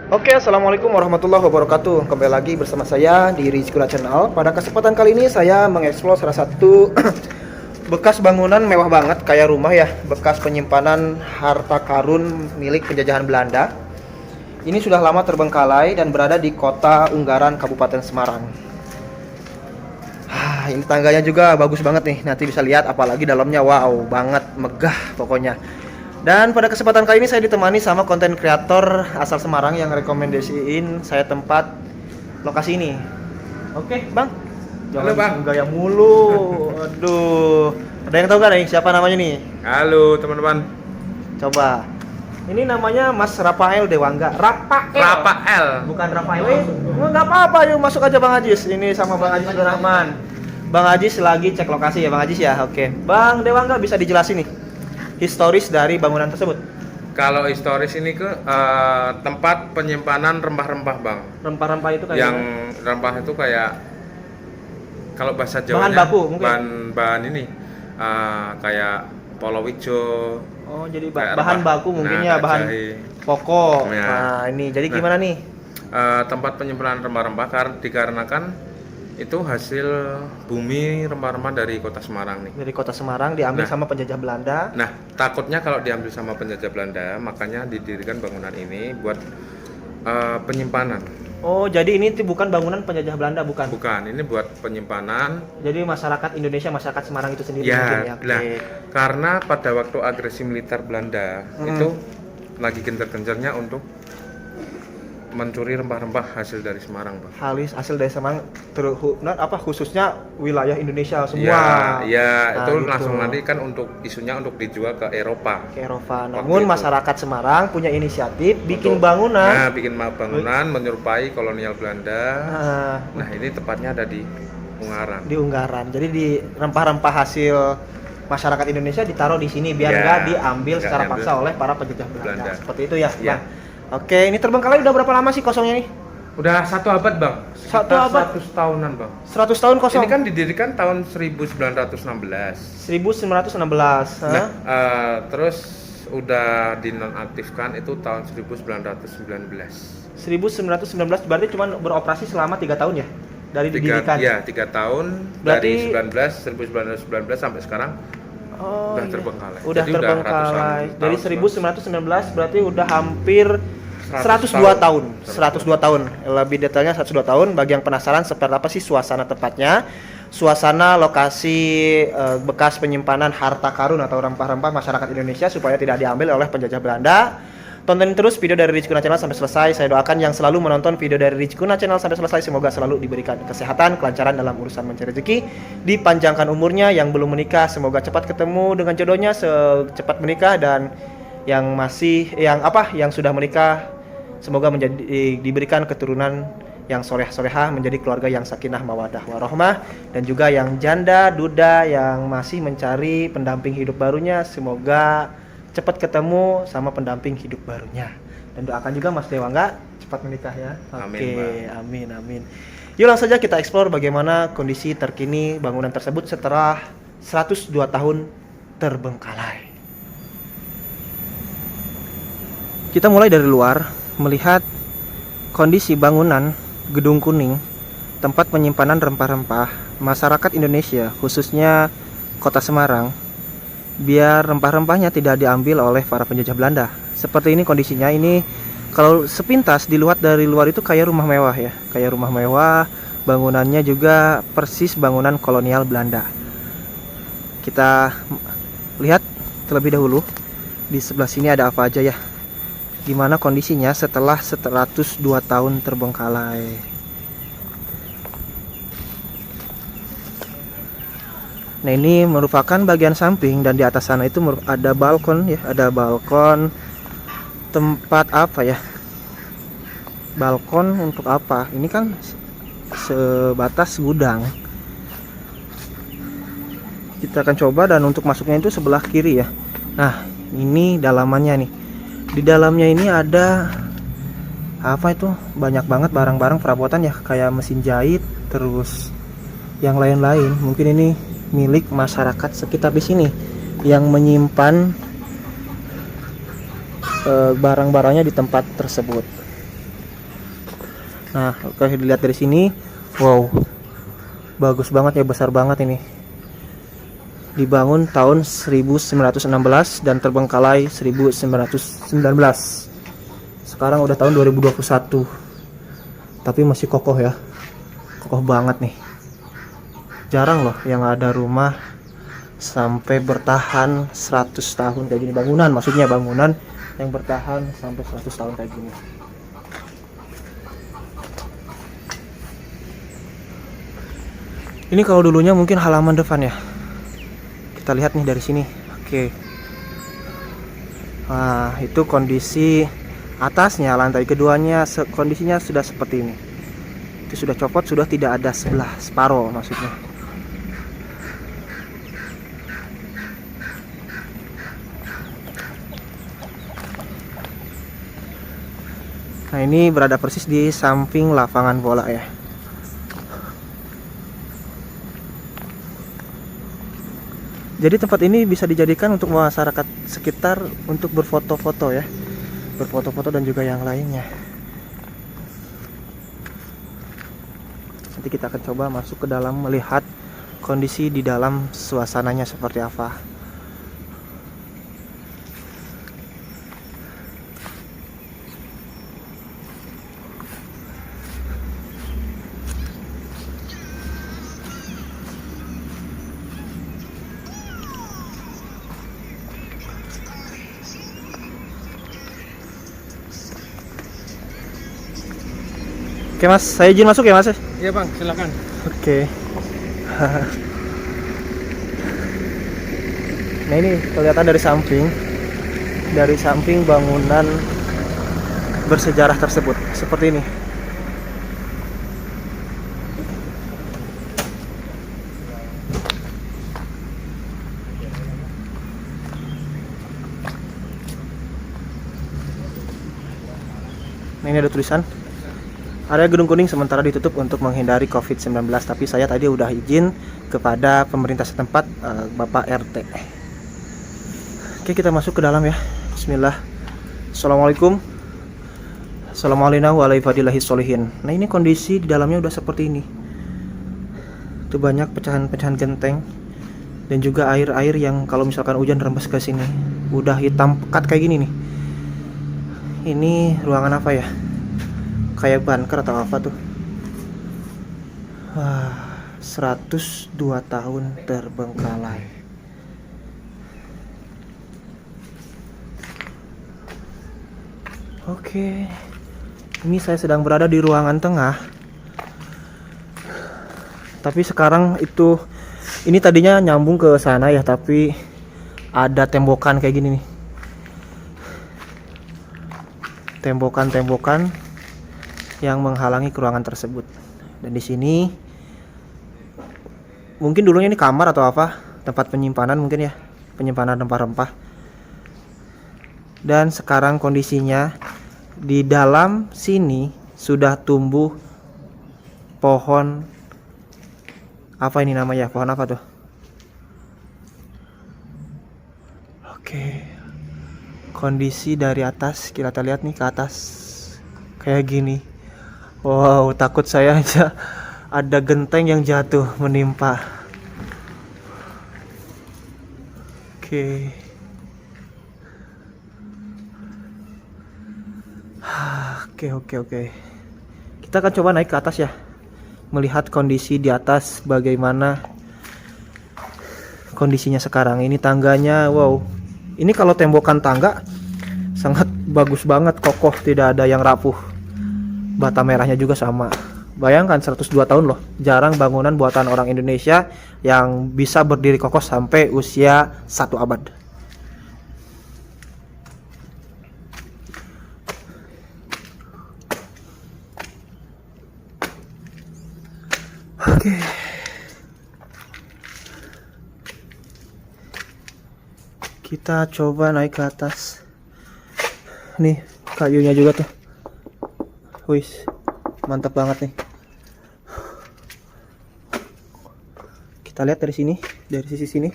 Oke, assalamualaikum warahmatullahi wabarakatuh. Kembali lagi bersama saya di Rizkuna Channel. Pada kesempatan kali ini saya mengeksplor salah satu bekas bangunan mewah banget, kayak rumah ya, bekas penyimpanan harta karun milik penjajahan Belanda. Ini sudah lama terbengkalai dan berada di kota Unggaran, Kabupaten Semarang. Ini tangganya juga bagus banget nih. Nanti bisa lihat, apalagi dalamnya wow banget, megah pokoknya. Dan pada kesempatan kali ini saya ditemani sama konten kreator asal Semarang yang rekomendasiin saya tempat lokasi ini. Oke, Bang. Halo, Bang. Gaya mulu. Aduh. Ada yang tahu gak nih siapa namanya nih? Halo teman-teman. Coba. Ini namanya Mas Rafael Dewangga. Rafael. Bukan Rafael. Enggak apa-apa, yuk masuk aja Bang Ajis. Ini sama Bang Ajis Rahman. Bang Ajis lagi cek lokasi ya Bang Ajis ya. Oke. Bang Dewangga bisa dijelasin nih historis dari bangunan tersebut? Kalau historis ini tempat penyimpanan rempah-rempah, Bang. Rempah-rempah itu kayak yang rempah itu kayak kalau bahasa Jawanya bahan baku mungkin. bahan ini kayak polowijo. Oh, jadi kayak bahan rempah. baku mungkin ya, Kayak bahan jahe. pokok. Ya. Nah, ini jadi gimana nih? Tempat penyimpanan rempah-rempah dikarenakan itu hasil bumi rempah-rempah dari kota Semarang nih. Dari kota Semarang diambil sama penjajah Belanda. Nah, takutnya kalau diambil sama penjajah Belanda, makanya didirikan bangunan ini buat penyimpanan. Oh, jadi ini bukan bangunan penjajah Belanda, bukan? Bukan, ini buat penyimpanan. Jadi masyarakat Indonesia, masyarakat Semarang itu sendiri Ya, mungkin ya. lah, Oke. karena pada waktu agresi militer Belanda itu lagi gencar-gencarnya untuk mencuri rempah-rempah hasil dari Semarang, Bang. Hasil dari Semarang khususnya wilayah Indonesia semua. Ya, itu gitu. langsung nanti kan untuk isunya untuk dijual ke Eropa. Ke Eropa. Waktu Namun itu. masyarakat Semarang punya inisiatif bikin Untuk- bangunan. Nah, bikin bangunan menyerupai kolonial Belanda. Nah, Nah, ini tepatnya ada di Ungaran. di Unggaran. Jadi di rempah-rempah hasil masyarakat Indonesia ditaruh di sini biar Ya, nggak diambil nggak secara diambil paksa oleh para penjajah Belanda. Belanda. Seperti itu ya, Ya. Bang. Oke, ini terbengkalai udah berapa lama sih kosongnya nih? Udah 1 abad, Bang. Satu Sekitar abad? 100 tahunan, Bang. 100 tahun kosong. Ini kan didirikan tahun 1916. 1916. Nah, terus udah dinonaktifkan itu tahun 1919. 1919 berarti cuma beroperasi selama 3 tahun ya? Dari didirikan. Iya, 3 tahun. Berarti- dari 1919 sampai sekarang Oh, udah iya. terbengkalai. Udah Jadi udah terbengkalai. ratusan Dari tahun, 1919 berarti udah hampir 100 102 tahun. 102 tahun. Lebih detailnya 102 tahun. Bagi yang penasaran seperti apa sih suasana tempatnya? Suasana lokasi bekas penyimpanan harta karun atau rempah-rempah masyarakat Indonesia supaya tidak diambil oleh penjajah Belanda. Tonton terus video dari Rizkuna Channel sampai selesai. Saya doakan yang selalu menonton video dari Rizkuna Channel sampai selesai semoga selalu diberikan kesehatan, kelancaran dalam urusan mencari rezeki, dipanjangkan umurnya, yang belum menikah semoga cepat ketemu dengan jodohnya, secepat menikah, dan yang sudah menikah semoga diberikan keturunan yang soleh-solehah, menjadi keluarga yang sakinah mawadah warahmah, dan juga yang janda, duda yang masih mencari pendamping hidup barunya semoga cepat ketemu sama pendamping hidup barunya. Dan doakan juga Mas Dewangga cepat menikah ya. Amin, Oke, Bang. amin. Yuk langsung saja kita explore bagaimana kondisi terkini bangunan tersebut setelah 102 tahun terbengkalai. Kita mulai dari luar, melihat kondisi bangunan Gedung Kuning, tempat penyimpanan rempah-rempah masyarakat Indonesia, khususnya Kota Semarang, biar rempah-rempahnya tidak diambil oleh para penjajah Belanda. Seperti ini kondisinya. Ini kalau sepintas dilihat dari luar itu kayak rumah mewah ya, kayak rumah mewah. Bangunannya juga persis bangunan kolonial Belanda. Kita lihat terlebih dahulu di sebelah sini ada apa aja ya, gimana kondisinya setelah 102 tahun terbengkalai. Nah, ini merupakan bagian samping, dan di atas sana itu ada balkon ya, ada balkon. Tempat apa ya? Balkon untuk apa? Ini kan sebatas gudang. Kita akan coba, dan untuk masuknya itu sebelah kiri ya. Nah, ini dalamannya nih. Di dalamnya ini ada apa itu? Banyak banget barang-barang perabotan ya, kayak mesin jahit, terus yang lain-lain. Mungkin ini milik masyarakat sekitar di sini yang menyimpan barang-barangnya di tempat tersebut. Nah, kalau dilihat dari sini, wow, bagus banget ya, besar banget ini. Dibangun tahun 1916 dan terbengkalai 1919. Sekarang udah tahun 2021. Tapi masih kokoh ya. Kokoh banget nih. Jarang loh yang ada rumah sampai bertahan 100 tahun kayak gini. Bangunan, maksudnya bangunan yang bertahan sampai 100 tahun kayak gini. Ini kalau dulunya mungkin halaman depan ya. Kita lihat nih dari sini. Oke. Nah, itu kondisi atasnya, lantai keduanya kondisinya sudah seperti ini. Itu sudah copot, sudah tidak ada sebelah separuh maksudnya. Nah, ini berada persis di samping lapangan bola ya. Jadi tempat ini bisa dijadikan untuk masyarakat sekitar untuk berfoto-foto ya. Berfoto-foto dan juga yang lainnya. Nanti kita akan coba masuk ke dalam melihat kondisi di dalam suasananya seperti apa. Oke mas, saya izin masuk ya mas. Iya bang, silakan. Oke. Nah ini kelihatan dari samping bangunan bersejarah tersebut seperti ini. Nah ini ada tulisan. Area Gedung Kuning sementara ditutup untuk menghindari COVID-19, tapi saya tadi udah izin kepada pemerintah setempat, Bapak RT. Oke, kita masuk ke dalam ya. Bismillah. Assalamualaikum. Assalamualaikum warahmatullahi wabarakatuh. Nah, ini kondisi di dalamnya udah seperti ini. Itu banyak pecahan-pecahan genteng dan juga air-air yang kalau misalkan hujan rembes ke sini. Udah hitam pekat kayak gini nih. Ini ruangan apa ya? Kayak bunker atau apa tuh. Wah, 102 tahun terbengkalai. Oke. Ini saya sedang berada di ruangan tengah. Tapi sekarang ini tadinya nyambung ke sana ya, tapi ada tembokan kayak gini nih. Tembokan yang menghalangi ruangan tersebut. Dan di sini mungkin dulunya ini kamar atau apa, tempat penyimpanan mungkin ya, penyimpanan rempah-rempah. Dan sekarang kondisinya di dalam sini sudah tumbuh pohon apa ini namanya? Pohon apa tuh? Oke. Kondisi dari atas, kita lihat nih ke atas kayak gini. Wow, takut saya aja ada genteng yang jatuh menimpa. Oke. Oke. Kita akan coba naik ke atas ya. Melihat kondisi di atas bagaimana kondisinya sekarang. Ini tangganya, wow. Ini kalau tembokan tangga sangat bagus banget, kokoh, tidak ada yang rapuh. Bata merahnya juga sama. Bayangkan 102 tahun loh. Jarang bangunan buatan orang Indonesia yang bisa berdiri kokoh sampai usia 1 abad. Oke. Kita coba naik ke atas. Nih, kayunya juga tuh. Wih, mantap banget nih. Kita lihat dari sini, dari sisi sini.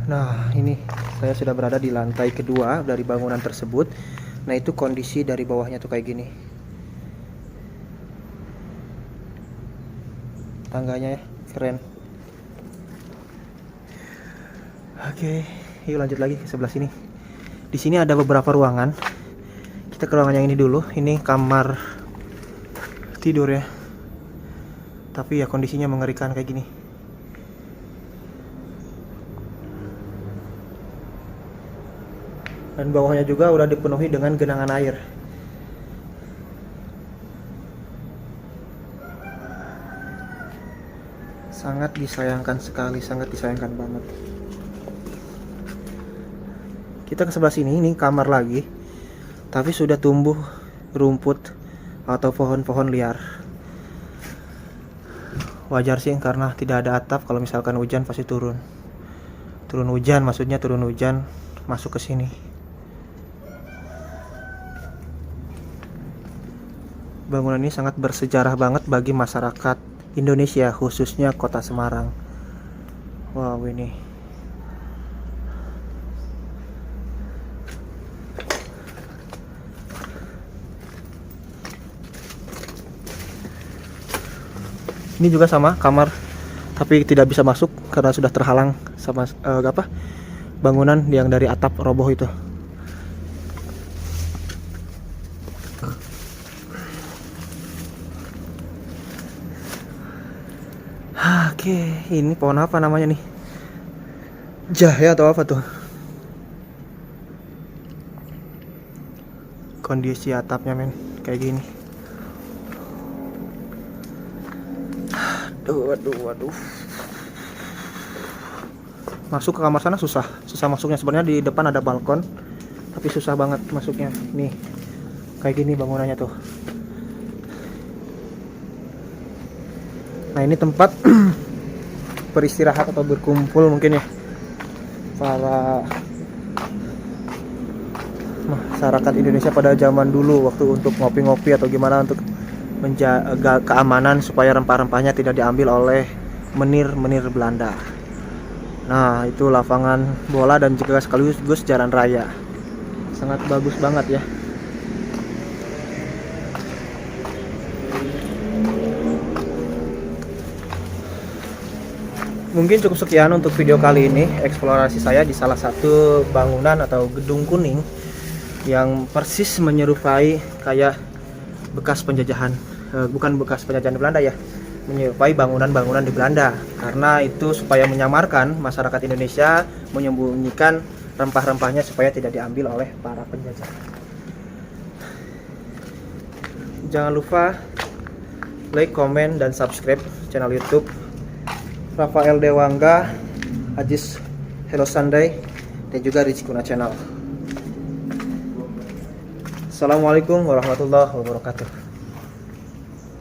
Nah, ini saya sudah berada di lantai kedua dari bangunan tersebut. Nah, itu kondisi dari bawahnya tuh kayak gini. Tangganya ya, keren. Oke, yuk lanjut lagi ke sebelah sini. Di sini ada beberapa ruangan. Kita ke ruangan yang ini dulu. Ini kamar tidur ya. Tapi ya kondisinya mengerikan kayak gini. Dan bawahnya juga udah dipenuhi dengan genangan air. Sangat disayangkan sekali, sangat disayangkan banget. Kita ke sebelah sini, ini kamar lagi. Tapi sudah tumbuh rumput atau pohon-pohon liar. Wajar sih karena tidak ada atap, kalau misalkan hujan pasti turun. Turun hujan masuk ke sini. Bangunan ini sangat bersejarah banget bagi masyarakat Indonesia, khususnya Kota Semarang. Wow, ini juga sama kamar, tapi tidak bisa masuk karena sudah terhalang sama bangunan yang dari atap roboh itu. Oke, ini pohon apa namanya nih? Jahe atau apa tuh? Kondisi atapnya men, kayak gini. Waduh. Masuk ke kamar sana susah masuknya. Sebenarnya di depan ada balkon, tapi susah banget masuknya. Nih, kayak gini bangunannya tuh. Nah, ini tempat beristirahat atau berkumpul mungkin ya para masyarakat Indonesia pada zaman dulu, waktu untuk ngopi-ngopi atau gimana, untuk menjaga keamanan supaya rempah-rempahnya tidak diambil oleh menir-menir Belanda. Nah, itu lapangan bola dan juga sekaligus jalan raya. Sangat bagus banget ya. Mungkin cukup sekian untuk video kali ini, eksplorasi saya di salah satu bangunan atau gedung kuning yang persis menyerupai kayak bekas penjajahan, bukan bekas penjajahan Belanda ya, menyerupai bangunan-bangunan di Belanda. Karena itu supaya menyamarkan masyarakat Indonesia, menyembunyikan rempah-rempahnya supaya tidak diambil oleh para penjajah. Jangan lupa like, komen, dan subscribe channel YouTube Rafael Dewangga, Ajis Hello Sunday, dan juga Rizkuna Channel. Assalamualaikum warahmatullahi wabarakatuh.